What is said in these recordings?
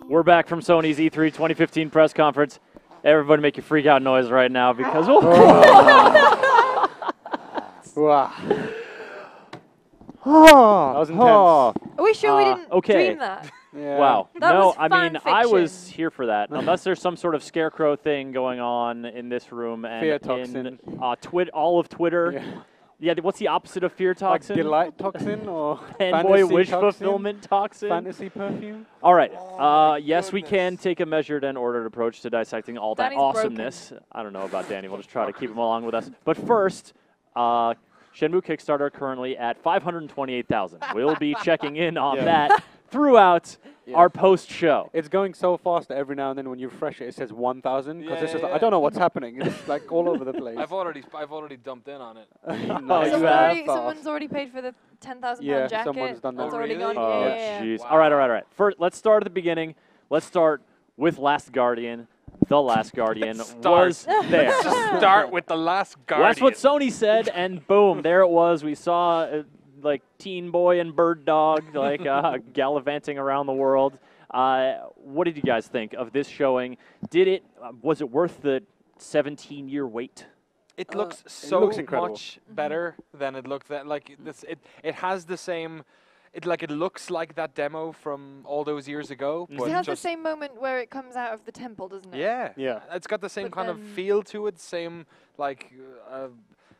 We're back from Sony's E3 2015 press conference. Everybody make your freak out noise right now because... Wow. That was intense. Are we sure we didn't okay. dream that? Yeah. Wow. That no, was I mean, fan I was fiction. here for that. Unless there's some sort of scarecrow thing going on in this room and Fear toxin. in all of Twitter. Yeah, what's the opposite of fear toxin? Like delight toxin or Fanboy wish toxin? fulfillment toxin? Fantasy perfume? All right. Oh yes, we can take a measured and ordered approach to dissecting all Danny's that awesomeness. I don't know about Danny. We'll just try to keep him along with us. But first, Shenmue Kickstarter currently at 528,000. We'll be checking in on that throughout our post-show. It's going so fast that every now and then when you refresh it, it says 1,000 because it's just like, yeah. I don't know what's happening. It's like all over the place. I've already dumped in on it. Nice. Someone's already paid for the £10,000 Yeah, jacket. someone's done that. That's already really? gone. Oh, Yeah. jeez. Wow. All right. First, let's start at the beginning. Let's start with Last Guardian. The Last Guardian was there. Let's just start with the Last Guardian. That's what Sony said, and boom, there it was. We saw like Teen Boy and Bird Dog like gallivanting around the world. What did you guys think of this showing? Was it worth the 17-year wait? It looks it looks incredible. much better than it looked. Like this, it has the same. It looks like that demo from all those years ago. But It has the just same moment where it comes out of the temple, doesn't it? yeah. It's got the same But kind of then- feel to it, same like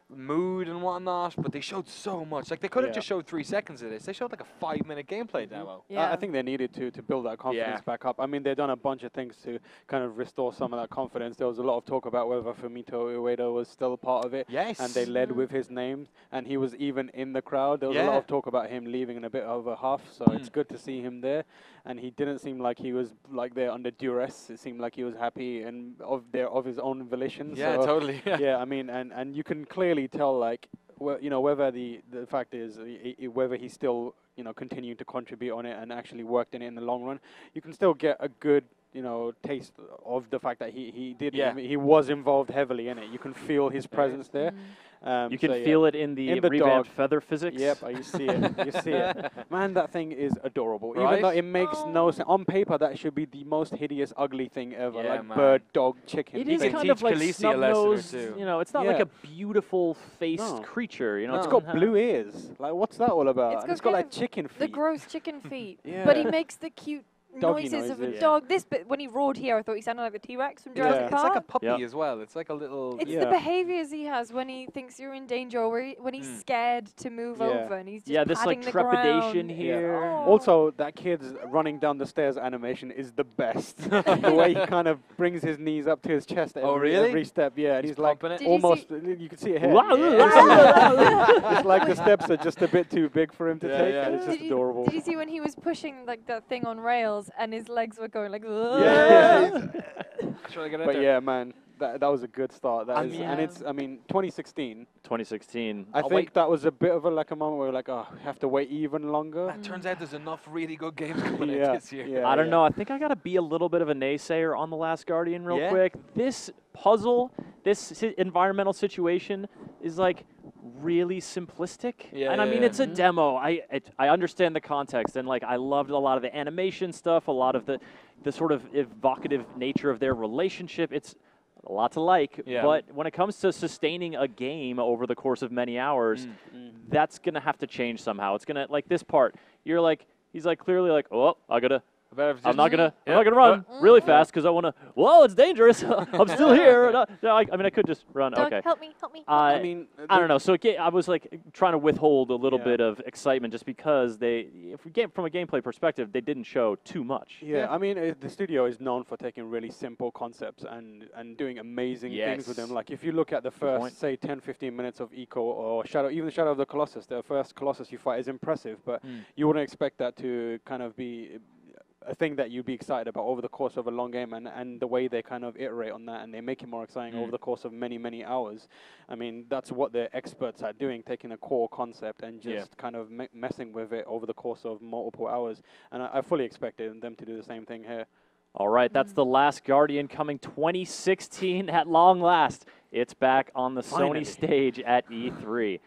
mood and whatnot. But they showed so much. Like they could have Yeah. just showed 3 seconds of this. They showed like a 5-minute gameplay demo. Yeah. I think they needed to build that confidence back up. I mean, they've done a bunch of things to kind of restore some of that confidence. There was a lot of talk about whether Fumito Ueda was still a part of it. Yes. And they led with his name, and he was even in the crowd. There was a lot of talk about him leaving in a bit over half, so it's good to see him there. And he didn't seem like he was like there under duress. It seemed like he was happy and of his own volition. Yeah, so totally. yeah, I mean, and you can clearly tell, like, whether the fact is whether he's still continuing to contribute on it and actually worked in it in the long run, you can still get a good taste of the fact that he did. Yeah. I mean, he was involved heavily in it. You can feel his presence there. You can feel it in the revamped feather physics. Yep, you see it. You see it. Man, that thing is adorable. Right? Even though it makes no sense. On paper, that should be the most hideous, ugly thing ever. Yeah, like man. bird, dog, chicken. It You is can kind teach of like Khaleesi a lesson or snub-nosed, two. it's not like Yeah. a beautiful faced creature, It's got blue ears. Like, what's that all about? It's And it's got got kind like of chicken feet. the gross chicken feet. Yeah. But he makes the cute Doggy noises of a noises. dog. This bit, when he roared here, I thought he sounded like the T-Rex from Jurassic Yeah. It's Park. like a puppy Yep. as well. It's like a little. It's Yeah. the behaviors he has when he thinks you're in danger or when he's scared to move Yeah. over and he's just Yeah, this like padding the trepidation ground. here. Oh. Also, that kid's running down the stairs animation is the best. The way he kind of brings his knees up to his chest at Oh, really? every step. Yeah, and he's like pumping it? Did you almost. see- You can see it here. Wow. It's like the steps are just a bit too big for him to Yeah, take, yeah. and it's just adorable. Did you see when he was pushing like that thing on rails and his legs were going like? Yeah. Trying to get out But there. yeah, man, that was a good start. That is, mean- and it's 2016. 2016. I think that was a bit of a moment where we're like, oh, we have to wait even longer. It turns out there's enough really good games coming Yeah, out this year. yeah. I don't know. I think I got to be a little bit of a naysayer on The Last Guardian real Yeah? quick. This puzzle, this environmental situation is like really simplistic. Yeah, and I yeah, mean, yeah. it's a demo. I understand the context, and like I loved a lot of the animation stuff, a lot of the sort of evocative nature of their relationship. It's a lot to like, Yeah. but when it comes to sustaining a game over the course of many hours, that's going to have to change somehow. It's going to, like this part, he's like clearly like, oh, I'm not gonna run really fast because I want to. Whoa, it's dangerous! I'm still here. No, I mean, I could just run. Doug, Okay. help me, help me. I mean, I don't know. So I was like trying to withhold a little Yeah. bit of excitement just because from a gameplay perspective, they didn't show too much. Yeah, I mean, the studio is known for taking really simple concepts and doing amazing things with them. Like, if you look at the first, say, 10, 15 minutes of Eco or even Shadow of the Colossus, the first Colossus you fight is impressive, but you wouldn't expect that to kind of be a thing that you'd be excited about over the course of a long game, and the way they kind of iterate on that and they make it more exciting over the course of many, many hours. I mean, that's what they're experts at doing, taking a core concept and just kind of messing with it over the course of multiple hours. And I fully expected them to do the same thing here. All right, that's The Last Guardian coming 2016 at long last. It's back on the Finally. Sony stage at E3.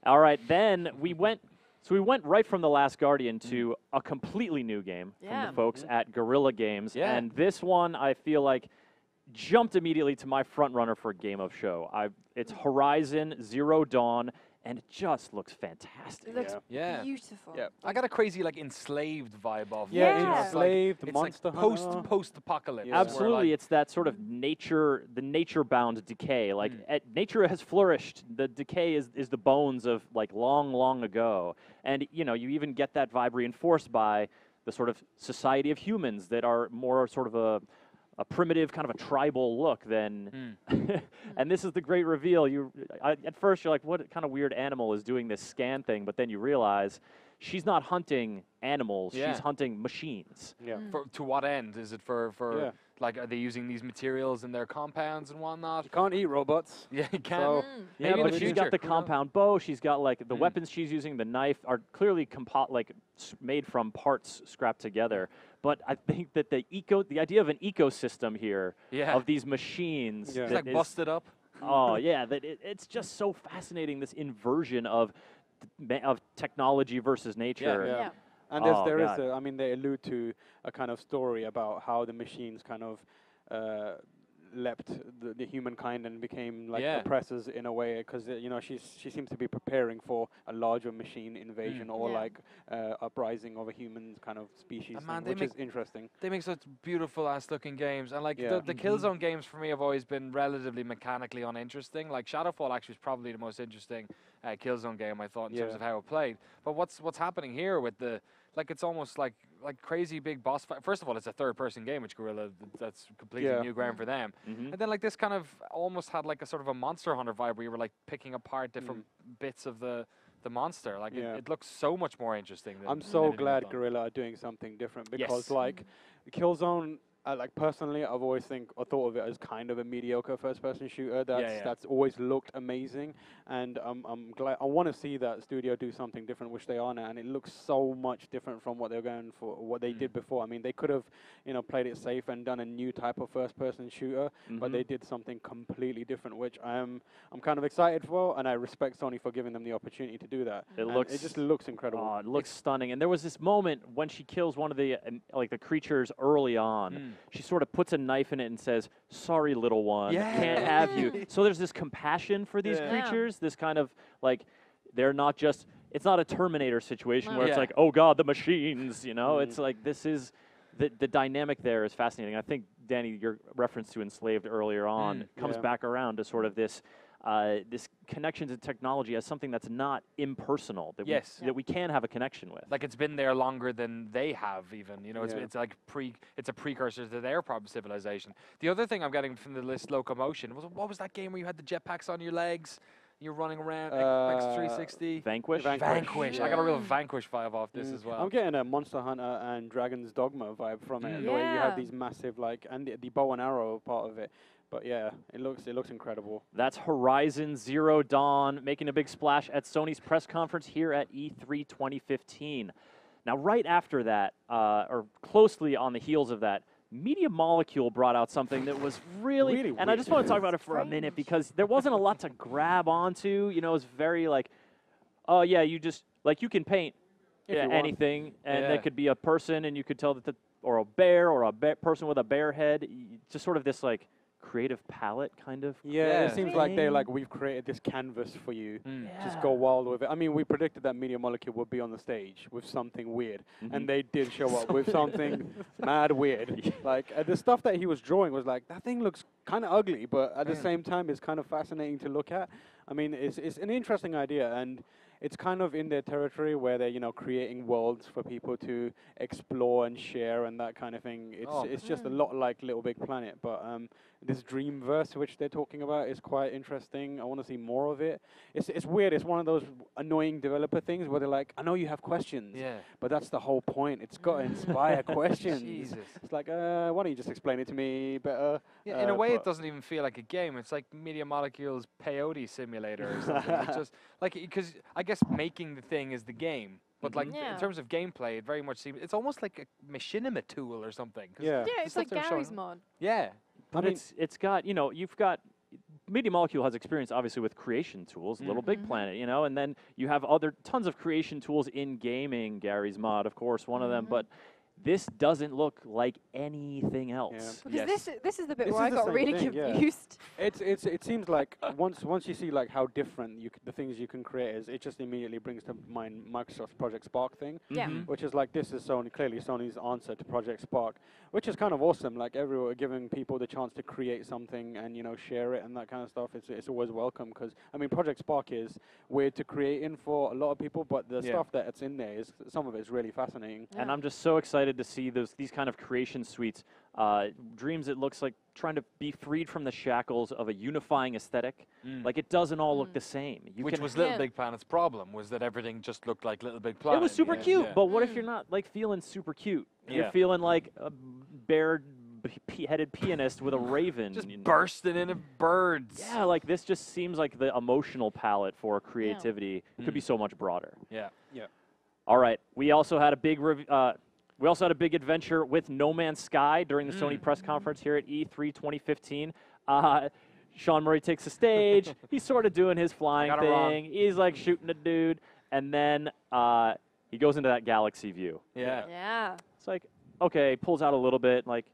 All right, then we went So we went right from The Last Guardian to a completely new game from the folks at Guerrilla Games. Yeah. And this one, I feel like, jumped immediately to my front runner for Game of Show. It's Horizon Zero Dawn, and it just looks fantastic. It looks Yeah. beautiful. Yeah. I got a crazy like enslaved vibe off. Yeah, it. Yeah. enslaved, It's monster like hunter. post-apocalypse. Yeah. where, Absolutely, like, it's that sort of nature-bound decay. Like nature has flourished. The decay is the bones of like long ago, and you even get that vibe reinforced by the sort of society of humans that are more sort of a primitive kind of a tribal look than, and this is the great reveal. At first you're like, what kind of weird animal is doing this scan thing? But then you realize she's not hunting animals; she's hunting machines. Yeah. To what end? Is it for Yeah. like, are they using these materials in their compounds and whatnot? You can't eat robots. Yeah, you can. So Yeah, Maybe in but the she's future, got the who knows? compound bow. She's got like the weapons she's using. The knife are clearly made from parts scrapped together. But I think that the idea of an ecosystem here of these machines. Yeah. It's that like is- busted up. Oh yeah, it's just so fascinating. This inversion of technology versus nature. Yeah. Yeah. And Oh, there is, God. I mean, they allude to a kind of story about how the machines kind of leapt the humankind and became like oppressors in a way, because she seems to be preparing for a larger machine invasion or like uprising of a human kind of species, And man, which is interesting. They make such beautiful ass looking games, and like the Killzone games for me have always been relatively mechanically uninteresting. Like Shadowfall actually is probably the most interesting Killzone game I thought in terms of how it played. But what's happening here with it's almost like crazy big boss fight. First of all, it's a third-person game, which Guerrilla, that's completely new ground for them. And then like this kind of almost had like a sort of a Monster Hunter vibe where you were like picking apart different bits of the monster. Like it looks so much more interesting. Than I'm so anything glad I've done. Guerrilla are doing something different, because Yes. like Killzone, like personally, I've always thought of it as kind of a mediocre first-person shooter. That's always looked amazing, and I'm glad. I want to see that studio do something different, which they are now, and it looks so much different from what they're going for, what they did before. I mean, they could have, played it safe and done a new type of first-person shooter, but they did something completely different, which I'm kind of excited for, and I respect Sony for giving them the opportunity to do that. It just looks incredible. Oh, it looks stunning. And there was this moment when she kills one of the the creatures early on. She sort of puts a knife in it and says, "Sorry, little one, can't have you." So there's this compassion for these creatures. This kind of like they're not just. It's not a Terminator situation where it's like, "Oh God, the machines." It's like this is the dynamic there is fascinating. I think Danny, your reference to Enslaved earlier on comes back around to sort of this. This connection to technology as something that's not impersonal, that we can have a connection with. Like it's been there longer than they have even, it's like it's a precursor to their civilization. The other thing I'm getting from the list, Locomotion, what was that game where you had the jetpacks on your legs? You're running around, Xbox 360. Vanquish? Vanquish. Yeah. I got a real Vanquish vibe off this as well. I'm getting a Monster Hunter and Dragon's Dogma vibe from it, the way you have these massive and the bow and arrow part of it. But yeah, it looks incredible. That's Horizon Zero Dawn making a big splash at Sony's press conference here at E3 2015. Now, right after that, or closely on the heels of that, Media Molecule brought out something that was really and I just want to talk about it for a minute because there wasn't a lot to grab onto. It was very like, oh yeah, you just you can paint anything, and that could be a person, and you could tell that or a bear or a person with a bear head. Just sort of this creative palette kind of. Yeah, it seems like we've created this canvas for you. Just go wild with it. I mean, we predicted that Media Molecule would be on the stage with something weird, and they did show up with something mad weird. The stuff that he was drawing was that thing looks kind of ugly, but at the same time, it's kind of fascinating to look at. I mean, it's an interesting idea, and it's kind of in their territory where they're creating worlds for people to explore and share and that kind of thing. It's just a lot like Little Big Planet, but this Dreamverse which they're talking about is quite interesting. I want to see more of it. It's weird. It's one of those annoying developer things where they're like, I know you have questions, but that's the whole point. It's got to inspire questions. Jesus. It's like, why don't you just explain it to me better? Yeah, in a way, it doesn't even feel like a game. It's like Media Molecule's peyote simulator or something. It's just because I guess making the thing is the game. But in terms of gameplay, it very much seems it's almost like a machinima tool or something. It's like Gary's mod. Yeah. But it's got you've got Media Molecule has experience, obviously, with creation tools, Little Big Planet, you know, and then you have tons of creation tools in gaming. Gary's Mod, of course, one of them, but this doesn't look like anything else. Yeah. Because this is the bit where I got really confused. It seems like once you see like how different the things you can create is, it just immediately brings to mind Microsoft's Project Spark thing, which is like this is clearly Sony's answer to Project Spark, which is kind of awesome. Like everyone giving people the chance to create something and share it and that kind of stuff. It's always welcome because I mean Project Spark is weird to create in for a lot of people, but the stuff that's in there is some of it's really fascinating. And I'm just so excited to see these kind of creation suites. Dreams, it looks like trying to be freed from the shackles of a unifying aesthetic. Like it doesn't all look the same. Which was Little Big Planet's problem, was that everything just looked like Little Big Planet. It was super cute, but what if you're not like feeling super cute? You're feeling like a bare-headed pianist with a raven. Just bursting into birds. Yeah, like this just seems like the emotional palette for creativity could be so much broader. Yeah. All right, we also had a big adventure with No Man's Sky during the Sony press conference here at E3 2015. Sean Murray takes the stage. He's sort of doing his flying thing. He's like shooting a dude, and then he goes into that galaxy view. Yeah. It's like, okay, pulls out a little bit. Like,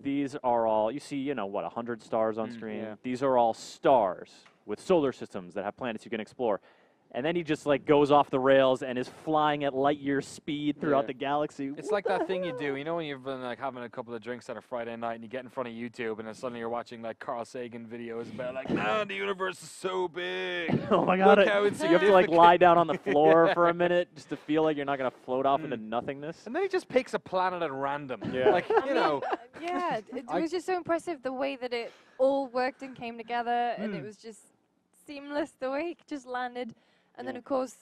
these are all, you see, 100 stars on screen. These are all stars with solar systems that have planets you can explore. And then he just like goes off the rails and is flying at light year speed throughout the galaxy. It's like that thing you do, when you've been like having a couple of drinks on a Friday night and you get in front of YouTube and then suddenly you're watching like Carl Sagan videos about like, the universe is so big. Oh my God. You have to like lie down on the floor for a minute just to feel like you're not going to float off into nothingness. And then he just picks a planet at random. Like, Yeah, it was just so impressive the way that it all worked and came together and it was just seamless the way it just landed. And then, of course,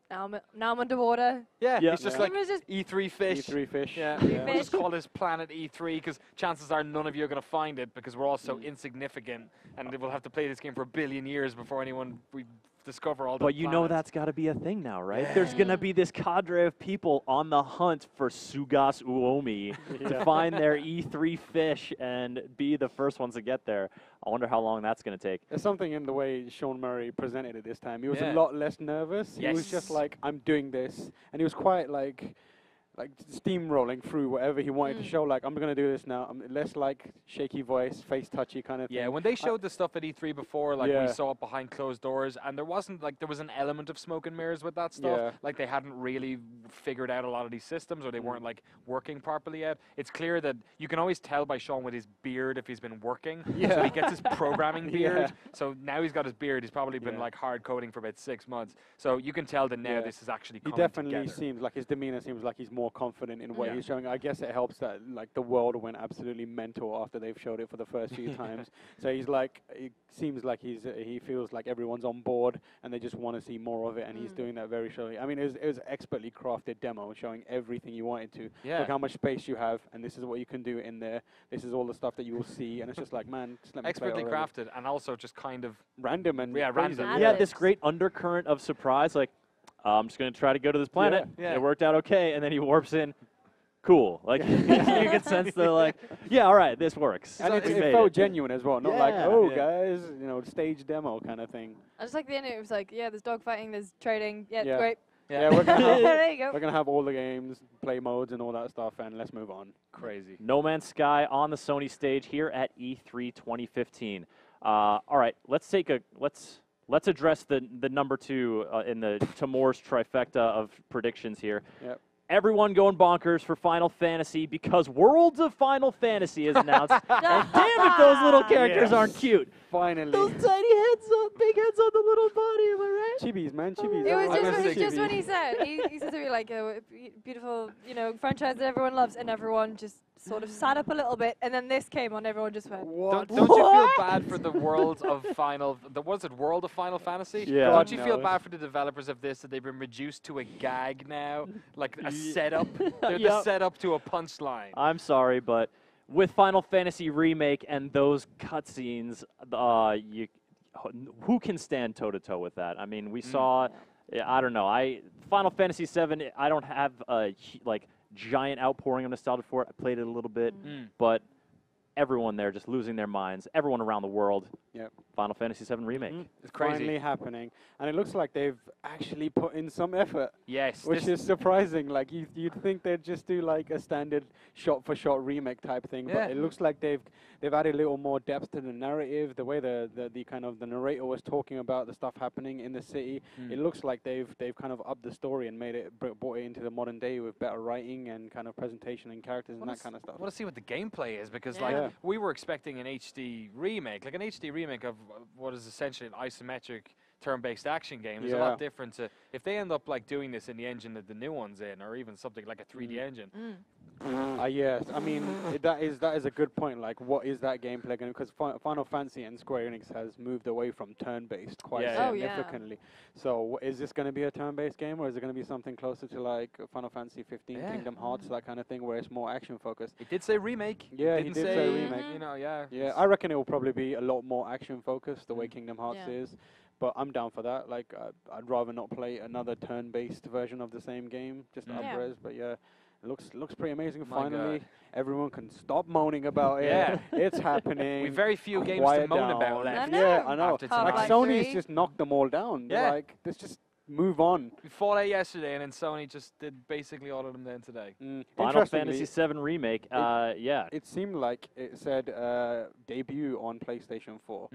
now I'm underwater. Yeah, it's just like just E3 fish. E3 fish. Yeah, we'll just call this planet E3 because chances are none of you are going to find it because we're all so insignificant and we'll have to play this game for 1 billion years before we discover all the But you know that's got to be a thing now, right? There's going to be this cadre of people on the hunt for Sugas Uomi to find their E3 fish and be the first ones to get there. I wonder how long that's going to take. There's something in the way Sean Murray presented it this time. He was a lot less nervous. He was just like, I'm doing this. And he was quite like steamrolling through whatever he wanted to show, like, I'm going to do this now. Less like shaky voice, face touchy kind of thing. Yeah, when they showed the stuff at E3 before, like we saw it behind closed doors, and there was an element of smoke and mirrors with that stuff. Like they hadn't really figured out a lot of these systems, or they weren't like working properly yet. It's clear that you can always tell by Sean with his beard if he's been working. So he gets his programming beard. So now he's got his beard. He's probably been like hard coding for about 6 months. So you can tell that now this is actually coming together. He definitely seems like his demeanor seems like he's more confident in what he's showing. I guess it helps that like the world went absolutely mental after they've showed it for the first few times. So he's like, it seems like he feels like everyone's on board and they just want to see more of it, and he's doing that very surely. I mean, it was expertly crafted demo showing everything you wanted to. Look how much space you have, and this is what you can do in there. This is all the stuff that you will see, and it's just like, man, just let me expertly crafted, and also just kind of random and random. Yeah, this great undercurrent of surprise, like, I'm just going to try to go to this planet. It worked out okay, and then he warps in. Cool. Like, you can sense the, like, all right, this works. And it felt genuine as well, not like, guys, stage demo kind of thing. I just like the end, it was like, there's dogfighting, there's trading, great. Yeah, we're gonna have, there you go. we're going to have all the games, play modes and all that stuff, and let's move on. Crazy. No Man's Sky on the Sony stage here at E3 2015. All right, let's address the number 2 in the Timur's trifecta of predictions here. Yep. Everyone going bonkers for Final Fantasy because Worlds of Final Fantasy is announced. And damn if those little characters aren't cute. Finally. Those tiny heads, big heads on the little body, am I right? Chibis, man, chibis. It was just what he said. He said to me, like, a beautiful, franchise that everyone loves, and everyone just sort of sat up a little bit, and then this came on, everyone just went, what? Don't you feel bad for the World of Final... Was it World of Final Fantasy? Yeah. Don't you feel bad for the developers of this, that they've been reduced to a gag now? Like a setup? They're the setup to a punchline. I'm sorry, but with Final Fantasy Remake and those cutscenes, who can stand toe-to-toe with that? I mean, we saw... I don't know. Final Fantasy VII, I don't have a, giant outpouring of nostalgia for it. I played it a little bit, but everyone there just losing their minds, everyone around the world. Yep. Final Fantasy VII Remake. It's crazy. Finally happening. And it looks like they've actually put in some effort. Yes. Which is surprising. Like, you'd think they'd just do, like, a standard shot-for-shot remake type thing. But it looks like they've added a little more depth to the narrative, the way the kind of the narrator was talking about the stuff happening in the city. It looks like they've kind of upped the story and made it, brought it into the modern day with better writing and kind of presentation and characters and that kind of stuff. I want to see what the gameplay is, because like we were expecting an HD remake, like an HD remake of what is essentially an isometric turn-based action game. It's a lot different to if they end up like doing this in the engine that the new one's in, or even something like a 3D engine. Yes, I mean that is a good point. Like, what is that gameplay going to? Because Final Fantasy and Square Enix has moved away from turn-based quite significantly. So, is this going to be a turn-based game, or is it going to be something closer to like Final Fantasy 15, Kingdom Hearts, that kind of thing, where it's more action-focused? It did say remake. Yeah, he did say remake. You know, yeah. I reckon it will probably be a lot more action-focused, the way Kingdom Hearts is. But I'm down for that. Like, I'd rather not play another turn-based version of the same game, just up-res. But yeah. It looks pretty amazing. Finally, everyone can stop moaning about it. It's happening. We've very few games to moan about left. I know. Like, Sony's just knocked them all down. Yeah. Like, let's just move on. We fought out yesterday, and then Sony just did basically all of them then today. Final Fantasy VII Remake. It seemed like it said debut on PlayStation 4.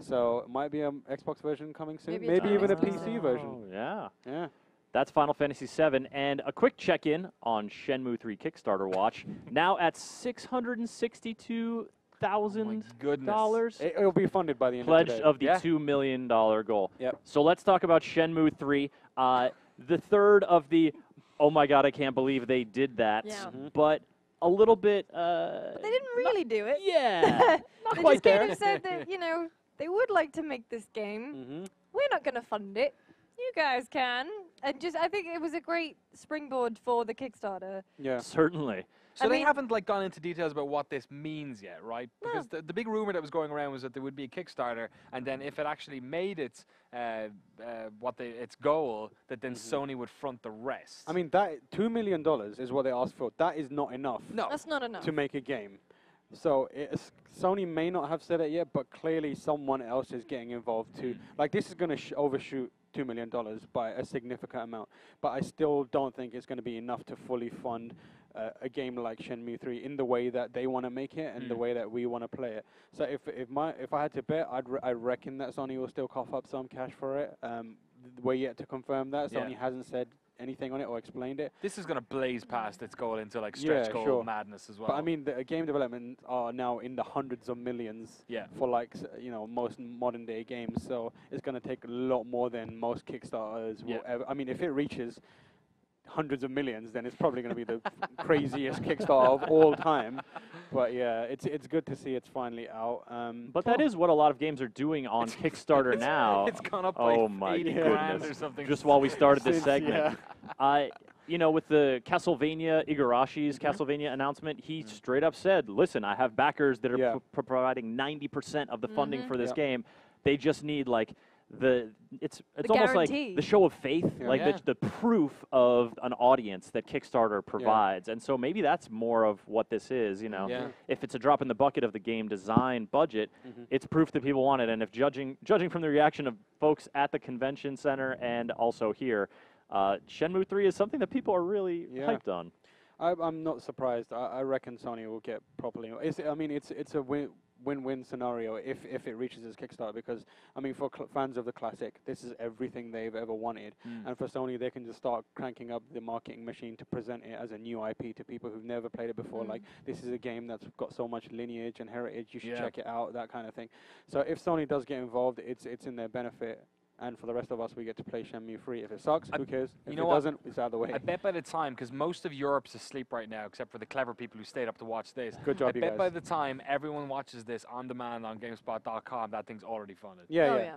So it might be an Xbox version coming soon. Maybe even a PC version. Yeah. Yeah. That's Final Fantasy VII, and a quick check-in on Shenmue III Kickstarter watch. Now at $662,000. It'll be funded by the end pledge of the $2 million goal. Yep. So let's talk about Shenmue III, the third of the, oh my god, I can't believe they did that. Yeah. But a little bit. But they didn't really do it. Yeah. Not they quite just there. kind of said that, you know, they would like to make this game. We're not going to fund it. You guys can. And just, I think it was a great springboard for the Kickstarter. Yeah. Certainly. So they haven't like gone into details about what this means yet, right? Because the big rumor that was going around was that there would be a Kickstarter, and then if it actually made its its goal, that then Sony would front the rest. I mean, that $2 million is what they asked for. That is not enough. No, that's not enough to make a game. So Sony may not have said it yet, but clearly someone else is getting involved too. Like, this is going to overshoot $2 million by a significant amount, but I still don't think it's going to be enough to fully fund a game like Shenmue 3 in the way that they want to make it and the way that we want to play it. So if I had to bet, I reckon that Sony will still cough up some cash for it. We're yet to confirm that. Sony hasn't said anything on it or explained it. This is going to blaze past its goal into like stretch goal madness as well. But I mean, the game development are now in the hundreds of millions for like, you know, most modern day games. So it's going to take a lot more than most Kickstarters will ever. I mean, if it reaches hundreds of millions, then it's probably going to be the craziest Kickstarter of all time. But yeah, it's good to see it's finally out. But that is what a lot of games are doing on Kickstarter now. It's gone up by 80 grand or something. Just while we started this segment. You know, with the Castlevania, Igarashi's Castlevania announcement, he straight up said, listen, I have backers that are providing 90% of the funding for this game. They just need, like, it's almost like the show of faith, like the proof of an audience that Kickstarter provides. And so maybe that's more of what this is, you know. If it's a drop in the bucket of the game design budget, it's proof that people want it. And if judging from the reaction of folks at the convention center and also here, Shenmue 3 is something that people are really hyped on. I'm not surprised. I reckon Sony will get properly. I mean, it's a win-win scenario if it reaches its Kickstarter, because I mean, for fans of the classic, this is everything they've ever wanted, and for Sony, they can just start cranking up the marketing machine to present it as a new IP to people who've never played it before. Like, this is a game that's got so much lineage and heritage. You should check it out, that kind of thing. So if Sony does get involved, it's in their benefit. And for the rest of us, we get to play Shenmue 3. If it sucks, who cares? If it doesn't, it's out of the way. I bet by the time, because most of Europe's asleep right now, except for the clever people who stayed up to watch this. Good job, I bet by the time everyone watches this on demand on GameSpot.com, that thing's already funded. Yeah,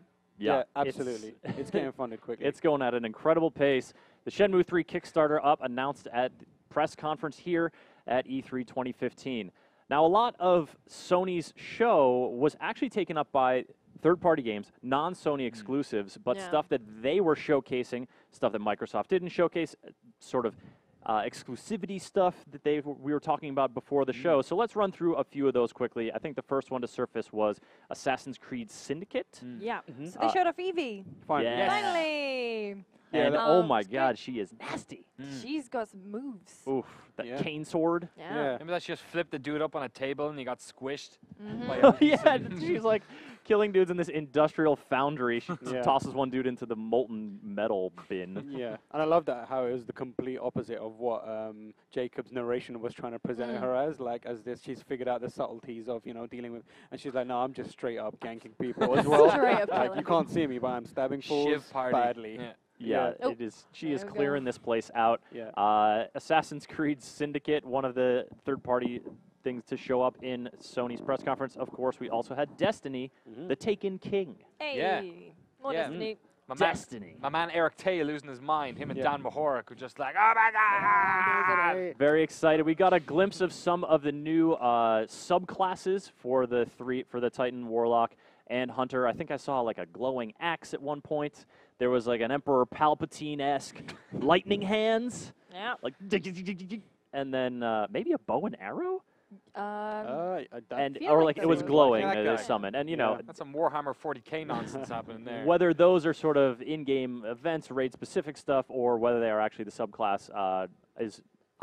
absolutely. It's getting funded quickly. It's going at an incredible pace. The Shenmue 3 Kickstarter up, announced at the press conference here at E3 2015. Now, a lot of Sony's show was actually taken up by third-party games, non-Sony exclusives, but stuff that they were showcasing, stuff that Microsoft didn't showcase, sort of exclusivity stuff that we were talking about before the show. So let's run through a few of those quickly. I think the first one to surface was Assassin's Creed Syndicate. Yeah. So they showed off Evie. Yes. Finally. And oh my God, she is nasty. She's got some moves. Oof, that cane sword. Yeah. Remember that she just flipped the dude up on a table and he got squished? Yeah, she's like killing dudes in this industrial foundry. She tosses one dude into the molten metal bin. Yeah, and I love that how it was the complete opposite of what Jacob's narration was trying to present her as. Like, as this, she's figured out the subtleties of, you know, dealing with, and she's like, no, I'm just straight up ganking people as well. Like, you can't see me, but I'm stabbing fools badly. Yeah, it is. She is clearing this place out. Yeah. Assassin's Creed Syndicate, one of the third-party things to show up in Sony's press conference. Of course, we also had Destiny, the Taken King. Hey. More Destiny. My man Eric Tay losing his mind. Him and Dan Mahorak were just like, oh my God! Very excited. We got a glimpse of some of the new subclasses for the Titan, Warlock, and Hunter. I think I saw like a glowing axe at one point. There was like an Emperor Palpatine-esque lightning hands. Yeah. Like, and then maybe a bow and arrow? Or like it was glowing as summoned. And, you know. That's some Warhammer 40K nonsense happening there. Whether those are sort of in-game events, raid-specific stuff, or whether they are actually the subclass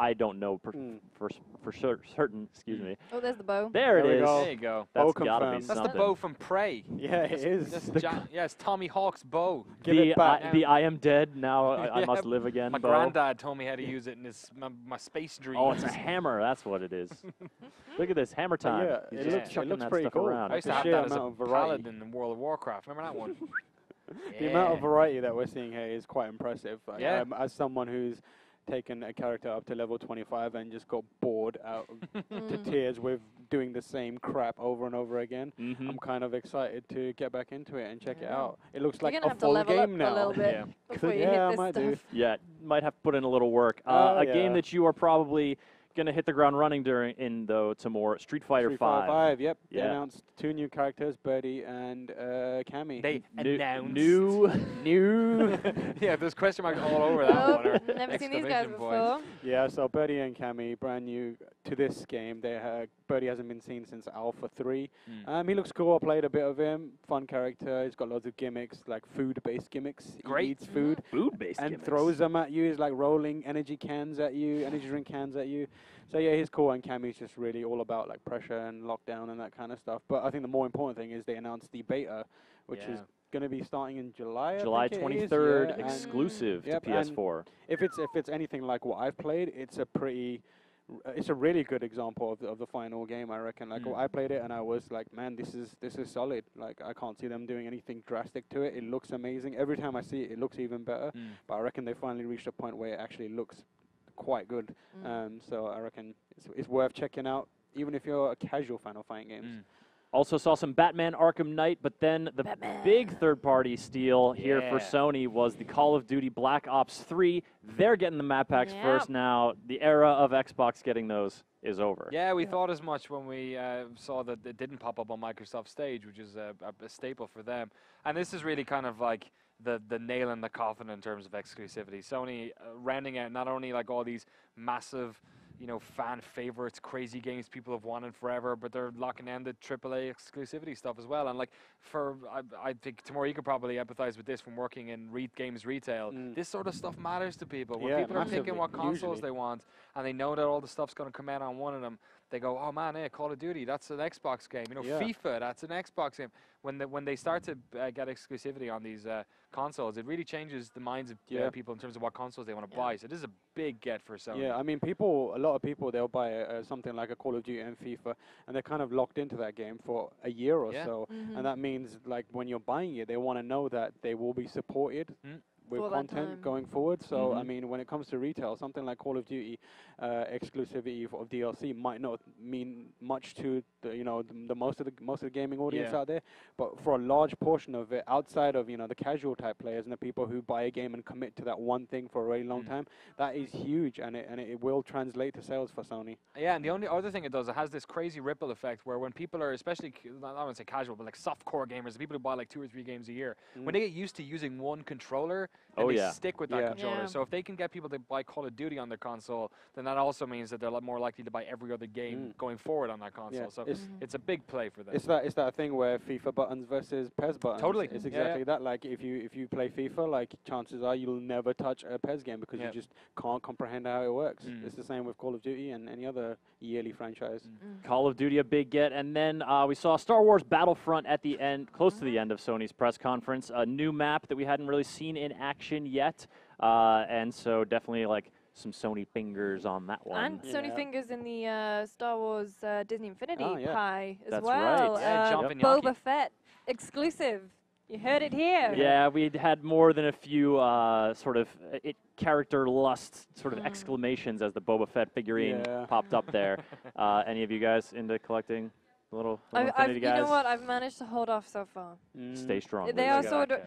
I don't know for certain. Excuse me. Oh, there's the bow. There it is. There you go. That's gotta be something. That's the bow from Prey. Yeah, it is. It's Tommy Hawk's bow. The I am dead, now I must live again. My granddad told me how to use it in my space dreams. Oh, it's a hammer. That's what it is. Look at this, hammer time. Yeah, it looks pretty cool. Around. I used to have that as a paladin in World of Warcraft. Remember that one? The amount of variety that we're seeing here is quite impressive. As someone who's taken a character up to level 25 and just got bored out to tears with doing the same crap over and over again, I'm kind of excited to get back into it and check it out. It looks like a full game now. A little bit before you hit I this might stuff. do. Yeah, might have to put in a little work. A game that you are probably going to hit the ground running to more Street Fighter 5. Yep. They announced 2 new characters, Birdie and Cammy. They announced. New. Yeah, there's question marks all over that one. Never seen these guys before. Yeah, so Birdie and Cammy, brand new to this game. Birdie hasn't been seen since Alpha 3. He looks cool. I played a bit of him. Fun character. He's got loads of gimmicks, like food-based gimmicks. Great. He eats food. Food-based and gimmicks. Throws them at you. He's like rolling energy cans at you, energy drink cans at you. So yeah, he's cool, and Cammy's just really all about like pressure and lockdown and that kind of stuff. But I think the more important thing is they announced the beta, which is going to be starting in July. July 23rd, exclusive to PS4. If it's anything like what I've played, it's a really good example of the final game, I reckon. Like I played it and I was like, man, this is solid. Like I can't see them doing anything drastic to it. It looks amazing. Every time I see it, it looks even better. But I reckon they finally reached a point where it actually looks quite good. So I reckon it's worth checking out, even if you're a casual fan of fighting games. Also saw some Batman Arkham Knight, but then the big third-party steal here for Sony was the Call of Duty Black Ops 3. They're getting the map packs first now. The era of Xbox getting those is over. Yeah, we thought as much when we saw that it didn't pop up on Microsoft Stage, which is a staple for them. And this is really kind of like the nail in the coffin in terms of exclusivity. Sony rounding out not only like all these massive, you know, fan favorites, crazy games people have wanted forever, but they're locking down the AAA exclusivity stuff as well. And like I think Tamora, you could probably empathize with this from working in games retail. This sort of stuff matters to people. When people are picking what consoles they want, and they know that all the stuff's going to come out on one of them, they go, oh man, Call of Duty, that's an Xbox game. You know, FIFA, that's an Xbox game. When they start to get exclusivity on these consoles, it really changes the minds of people in terms of what consoles they want to buy. So this is a big get for Sony. Yeah, I mean, a lot of people, they'll buy something like a Call of Duty and FIFA, and they're kind of locked into that game for a year or so. And that means, like, when you're buying it, they want to know that they will be supported with content going forward. So I mean, when it comes to retail, something like Call of Duty exclusivity of DLC might not mean much to the most of the gaming audience out there, but for a large portion of it, outside of the casual type players and the people who buy a game and commit to that one thing for a really long time, that is huge, and it will translate to sales for Sony. Yeah, and the only other thing it does, it has this crazy ripple effect where when people are, especially, I don't want to say casual, but like soft core gamers, the people who buy like 2 or 3 games a year, when they get used to using one controller, and they yeah. stick with that controller. Yeah. So if they can get people to buy Call of Duty on their console, then that also means that they're more likely to buy every other game going forward on that console. Yeah. So it's a big play for them. It's that thing where FIFA buttons versus PES buttons. Totally. It's exactly that. Like if you play FIFA, like chances are you'll never touch a PES game because you just can't comprehend how it works. It's the same with Call of Duty and any other yearly franchise. Call of Duty, a big get. And then we saw Star Wars Battlefront at the end, close to the end of Sony's press conference. A new map that we hadn't really seen in action yet. And so definitely like some Sony fingers on that one. And Sony fingers in the Star Wars Disney Infinity pie as That's well. right. Yeah, jumping Boba Fett exclusive. You heard it here. Yeah, we'd had more than a few sort of character lust sort of exclamations as the Boba Fett figurine popped up there. Any of you guys into collecting little Infinity guys? You know what? I've managed to hold off so far. Stay strong. They are sort of.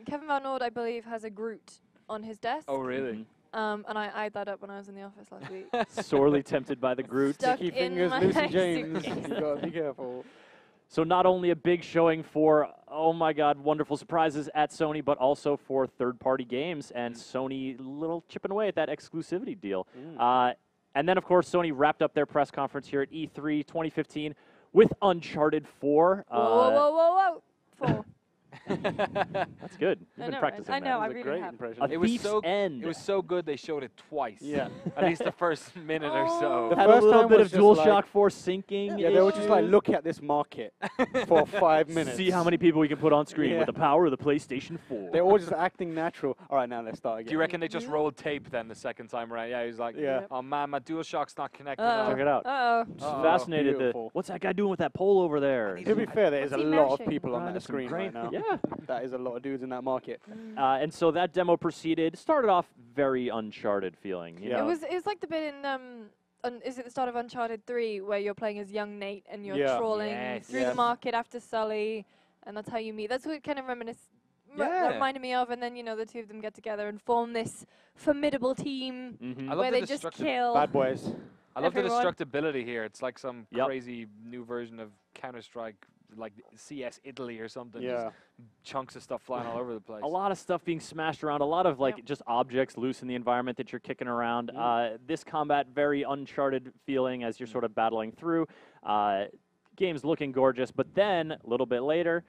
Kevin Van Ord, I believe, has a Groot on his desk. Oh, really? And I eyed that up when I was in the office last week. Sorely tempted by the Groot. Stuck Sticky in fingers, my Lucy James. suitcase. You gotta be careful. So not only a big showing for, oh my God, wonderful surprises at Sony, but also for third-party games, and Sony little chipping away at that exclusivity deal. And then, of course, Sony wrapped up their press conference here at E3 2015 with Uncharted 4. Whoa. 4. That's good. You've been practicing I know, that. I That was a really great have. impression. A Thief's End. It was so good they showed it twice. Yeah. At least the first minute or so. The Had a first little time bit was of just DualShock like- 4 syncing. Yeah, they were just like, look at this market for 5 minutes. See how many people we can put on screen Yeah. with the power of the PlayStation 4. They're all just acting natural. All right, now let's start again. Do you reckon they just rolled tape then the second time around? Yeah, he was like, Yeah. oh man, my DualShock's not connected. Check it out. Uh-oh. Just Oh, fascinated. beautiful. What's that guy doing with that pole over there? To be fair, there is a What's he lot of mashing? people on Grinding that some screen right now. Yeah. That is a lot of dudes in that market. And so that demo proceeded. Started off very Uncharted feeling. You Yeah. know? It was like the bit in is it the start of Uncharted 3 where you're playing as young Nate and you're Yeah. trawling Yes. through the market after Sully, and that's how you meet. That's what it kind of that reminded me of. And then the two of them get together and form this formidable team Mhm. I love where the they just destructive- kill. Bad boys. I love the everyone. destructibility here. It's like some Yep. crazy new version of Counter-Strike, like CS Italy or something. Yeah. Just chunks of stuff flying all over the place. A lot of stuff being smashed around, a lot of like Yep. just objects loose in the environment that you're kicking around. This combat, very Uncharted feeling as you're sort of battling through. Game's looking gorgeous, but then a little bit later,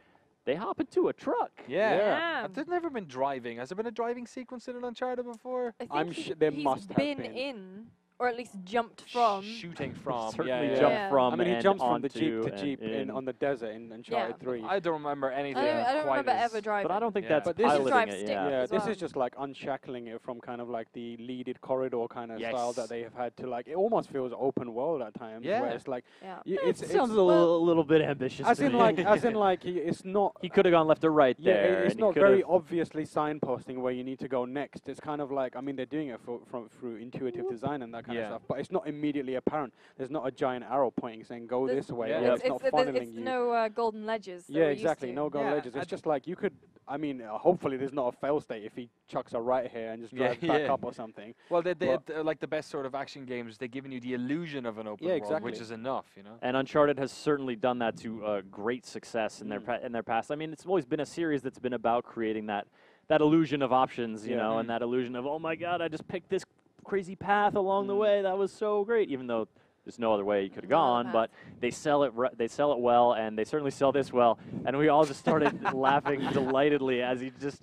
they hop into a truck. Yeah. There's never been driving. Has there been a driving sequence in an Uncharted before? I think I'm there he's must have been been. in, or at least jumped from. Shooting from. Certainly yeah. jumped Yeah. from I mean, he and jumps from the onto Jeep to and Jeep in on the desert in Uncharted 3. I don't remember anything. I don't quite remember as ever driving. But I don't think Yeah. that's But this is piloting drive it. stick. Yeah. Yeah, as this well. is just like unshackling it from kind of like the leaded corridor kind of Yes. style that they have had to like. It almost feels open world at times. Yeah. Where it's like, Yeah. it's Sounds a little bit ambitious. as to in me. like it's not. he could have gone left or right Yeah, there. it's and he not could've- very obviously signposting where you need to go next. It's kind of like, I mean, they're doing it through intuitive design and that kind of Yeah. stuff, but it's not immediately apparent. There's not a giant arrow pointing saying go There's- this way. Yeah. Or It's, it's not it's funneling you. no golden ledges. that Yeah, we're used exactly. to. No gold Yeah, ledges. I It's just like you could. I mean, hopefully there's not a fail state if he chucks a right here and just Yeah, drives back yeah. up or something. Well, they But- like the best sort of action games. They're giving you the illusion of an open Yeah, world, exactly. which is enough, you know. And Uncharted has certainly done that to great success in their past. I mean, it's always been a series that's been about creating that illusion of options, you Yeah. know, and that illusion of, oh my God, I just picked this crazy path along the way. That was so great, even though there's no other way you could have No other gone. path. But they sell it. They sell it well, and they certainly sell this well. And we all just started laughing delightedly as he just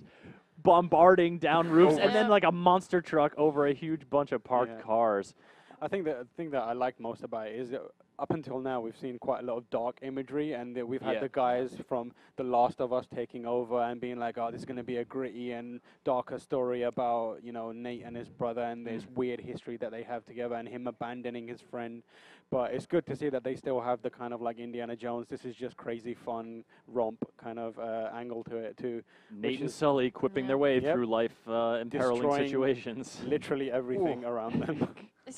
bombarding down roofs, and then Yeah. like a monster truck over a huge bunch of parked Yeah. cars. I think the thing that I like most about it is that up until now we've seen quite a lot of dark imagery, and that we've had Yeah. the guys from The Last of Us taking over and being like, oh, this is going to be a gritty and darker story about, Nate and his brother and this weird history that they have together and him abandoning his friend. But it's good to see that they still have the kind of like Indiana Jones, this is just crazy fun romp kind of angle to it too. Nate and is- Sully quipping their way Yep. through life imperiling Destroying situations. Literally everything around them. It's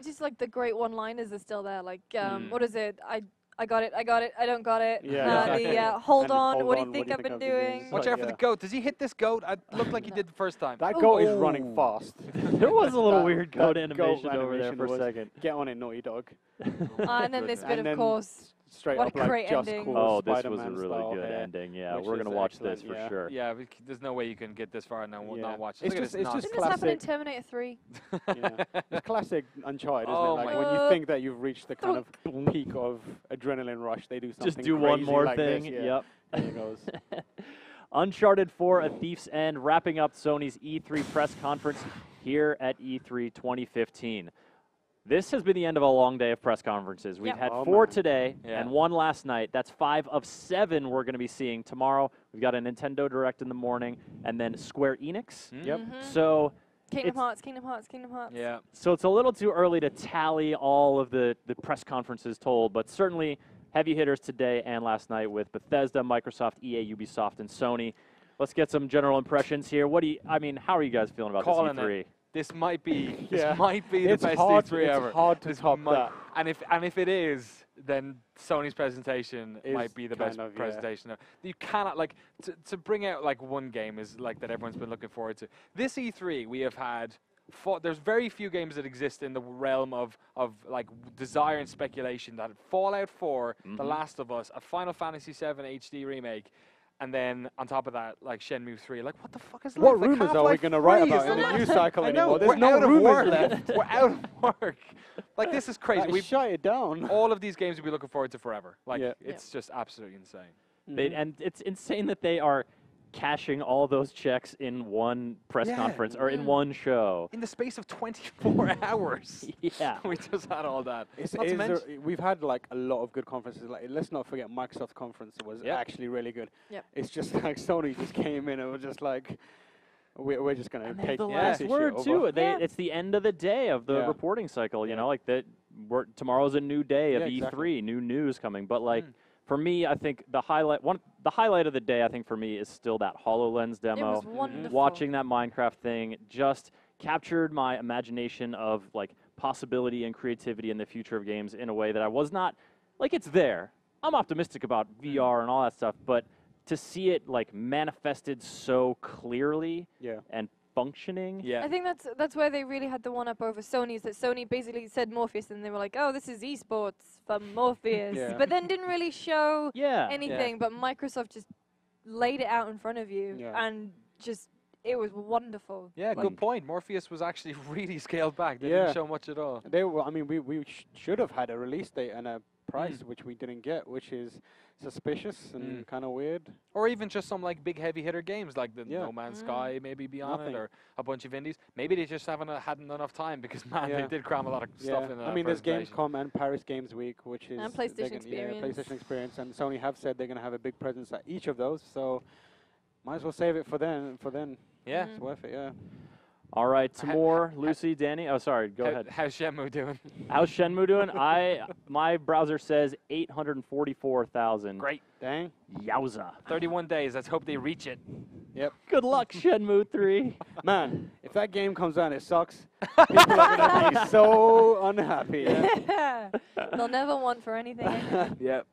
just like the great one-liners are still there. Like, what is it? I got it. I don't got it. Yeah, exactly. Hold And on. What do you think I've been doing? Watch Like, out for the yeah. goat. Does he hit this goat? I looked like he did the first time. That goat is Oh. running fast. There was a little That- weird that goat goat animation over there animation for a was- second. Get on it, Naughty Dog. And then this bit, And of then course, straight What up a like great just ending. cool Oh, this was a Spider-Man really style good hair, ending. Yeah, which we're is going to watch this excellent, for sure. Yeah, there's no way you can get this far and not watch it. It's Look just, at it's this just Didn't this happen in classic. Terminator 3? Yeah. It's classic Uncharted, isn't Oh it? Like my when you God. think that you've reached the kind of peak of adrenaline rush, they do something Just do one crazy more like thing. This. Yeah. Yep. There it goes. Uncharted 4, A Thief's End, wrapping up Sony's E3 press conference here at E3 2015. This has been the end of a long day of press conferences. We've Yep. had Oh, 4 man. today Yeah. and 1 last night. That's 5 of 7 we're going to be seeing tomorrow. We've got a Nintendo Direct in the morning and then Square Enix. Yep. So Kingdom Hearts, Kingdom Hearts, Kingdom Hearts. Yeah. So it's a little too early to tally all of the press conferences told, but certainly heavy hitters today and last night with Bethesda, Microsoft, EA, Ubisoft, and Sony. Let's get some general impressions here. How are you guys feeling about Calling this E3? This might be Yeah. this might be the It's best hard- E3 ever. It's hard to This top might- that. And if it is, then Sony's presentation Is might be the best kind of, yeah. presentation. You cannot to bring out like one game is like that everyone's been looking forward to. This E3 we have had. There's very few games that exist in the realm of like desire and speculation. That Fallout 4, The Last of Us, a Final Fantasy VII HD remake. And then on top of that, like Shenmue 3, like what the fuck is What like rumors are we Half-Life going to write 3 is about in the the news cycle I know, anymore? There's we're no out of rumors work. left. We're out of work. Like this is crazy. Like, We shut it down. all of these games we'll be looking forward to forever. Like Yeah. it's just absolutely insane. And it's insane that they are cashing all those checks in one press Yeah. conference or in one show. In the space of 24 hours. Yeah. We just had all that. We've had like a lot of good conferences. Like, let's not forget Microsoft conference was Yep. actually really good. Yep. It's just like Sony just came in and was just like, we're just going And to they have take the this last shit word over. too. Yeah. It's the end of the day of the Yeah. reporting cycle. You Yeah. know, like that. Tomorrow's a new day of Yeah, E3, exactly. new news coming. But like for me, I think the highlight of the day, I think for me, is still that HoloLens It demo. was wonderful. Watching that Minecraft thing just captured my imagination of like possibility and creativity in the future of games in a way that I was not. Like it's there. I'm optimistic about VR and all that stuff, but to see it like manifested so clearly Yeah. and functioning. Yeah. I think that's where they really had the one up over Sony, is that Sony basically said Morpheus and they were like, oh, this is esports from Morpheus. Yeah. But then didn't really show Yeah. anything, but Microsoft just laid it out in front of you Yeah. and just, it was wonderful. Yeah, Like- good point. Morpheus was actually really scaled back. They Yeah. didn't show much at all. They were. I mean, we should have had a release date and a price, which we didn't get, which is suspicious and kind of weird. Or even just some like big heavy hitter games like the Yeah. No Man's Sky maybe be on Nothing. it, or a bunch of indies. Maybe they just hadn't enough time because man, Yeah. they did cram a lot of stuff in that I mean, there's presentation. Gamescom and Paris Games Week, which is And they're PlayStation gonna- Yeah, Experience. PlayStation Experience, and Sony have said they're going to have a big presence at each of those. So might as well save it for then. Yeah. It's worth it. Yeah. All right, some more. Lucy, Danny. Oh, sorry. Go ahead. How's Shenmue doing? How's Shenmue doing? My browser says 844,000. Great. Dang. Yowza. 31 days. Let's hope they reach it. Good luck, Shenmue 3. Man, if that game comes out and it sucks, people are going to be so unhappy. Yeah. They'll never want for anything. Yep.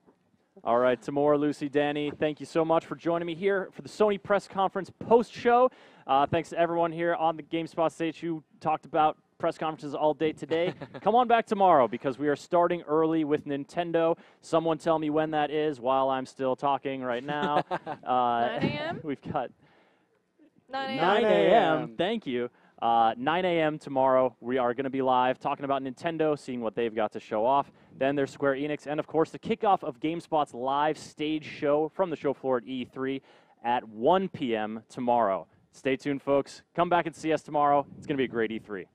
All right, some more. Lucy, Danny, thank you so much for joining me here for the Sony press conference post-show. Thanks to everyone here on the GameSpot stage who talked about press conferences all day today. Come on back tomorrow because we are starting early with Nintendo. Someone tell me when that is while I'm still talking right now. 9 a.m.? We've got 9 a.m. 9 a.m. a.m. Thank you. 9 a.m. tomorrow. We are going to be live talking about Nintendo, seeing what they've got to show off. Then there's Square Enix, and of course the kickoff of GameSpot's live stage show from the show floor at E3 at 1 p.m. tomorrow. Stay tuned, folks. Come back and see us tomorrow. It's going to be a great E3.